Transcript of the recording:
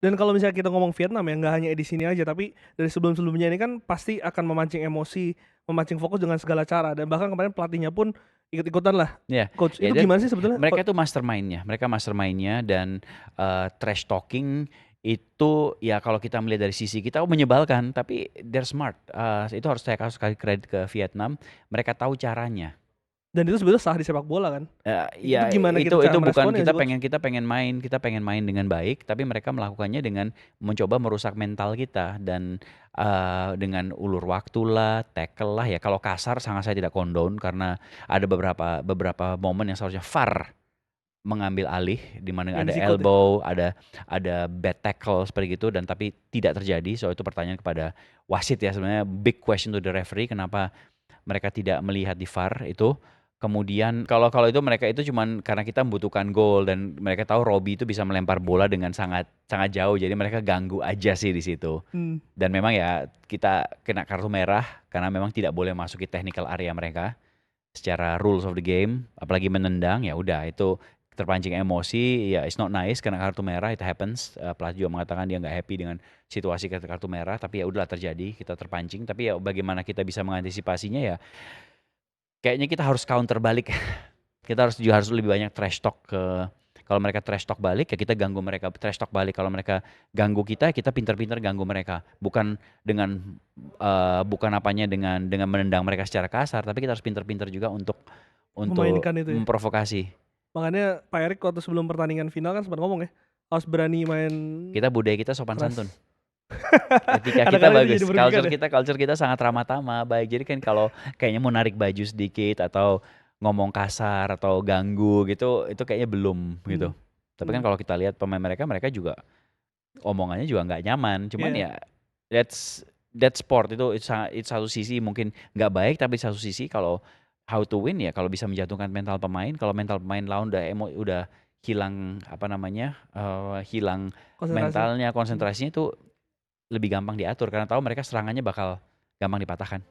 Dan kalau misalnya kita ngomong Vietnam ya, nggak hanya edisi ini aja, tapi dari sebelum-sebelumnya ini kan pasti akan memancing emosi, memancing fokus dengan segala cara, dan bahkan kemarin pelatihnya pun ikut-ikutan lah. Ya, Coach, ya itu dan gimana sih sebetulnya? mereka tuh mastermind-nya dan trash talking itu ya kalau kita melihat dari sisi kita menyebalkan, tapi they're smart. Itu harus saya kasih sekali kredit ke Vietnam, mereka tahu caranya. Dan itu sebetulnya sah di sepak bola kan? Itu Ya gimana kita cara itu bukan meresponnya sih, Coach? kita pengen main dengan baik, tapi mereka melakukannya dengan mencoba merusak mental kita dan, dengan ulur waktulah, tackle lah ya kalau kasar sangat saya tidak condone karena ada beberapa momen yang seharusnya VAR mengambil alih di mana Yang ada disikut ya? elbow, ada bad tackle seperti gitu dan tapi tidak terjadi. So itu pertanyaan kepada wasit ya sebenarnya big question to the referee kenapa mereka tidak melihat di VAR itu. Kemudian kalau kalau itu mereka itu cuman karena kita membutuhkan gol dan mereka tahu Robbie itu bisa melempar bola dengan sangat sangat jauh, jadi mereka ganggu aja sih di situ. Hmm. Dan memang ya kita kena kartu merah karena memang tidak boleh masuki technical area mereka secara rules of the game, apalagi menendang ya udah itu terpancing emosi ya it's not nice kena kartu merah it happens. Pelatih juga mengatakan dia nggak happy dengan situasi kartu merah tapi ya udahlah terjadi kita terpancing tapi ya bagaimana kita bisa mengantisipasinya ya kayaknya kita harus counter balik. Kita harus lebih banyak trash talk kalau mereka trash talk balik ya kita ganggu mereka trash talk balik. Kalau mereka ganggu kita, kita pintar-pintar ganggu mereka. Bukan dengan bukan apanya dengan menendang mereka secara kasar, tapi kita harus pintar-pintar juga untuk Memainkan itu ya. memprovokasi. Makanya Pak Erik waktu sebelum pertandingan final kan sempat ngomong ya, harus berani main Budaya kita sopan keras. santun. Etika kita Kadang-kadang itu bagus, jadi merugikan ya. culture kita sangat ramah tamah, baik. Jadi kan kalau kayaknya mau narik baju sedikit atau ngomong kasar atau ganggu gitu, itu kayaknya belum gitu. Hmm. Tapi kan Hmm. kalau kita lihat pemain mereka juga omongannya juga nggak nyaman. Cuman Iya. ya that's sport itu it's satu sisi mungkin nggak baik, tapi satu sisi kalau how to win ya kalau bisa menjatuhkan mental pemain. Kalau mental pemain lawan udah hilang apa namanya hilang Konsentrasi. mentalnya, Hmm. konsentrasinya itu lebih gampang diatur karena tahu mereka serangannya bakal gampang dipatahkan.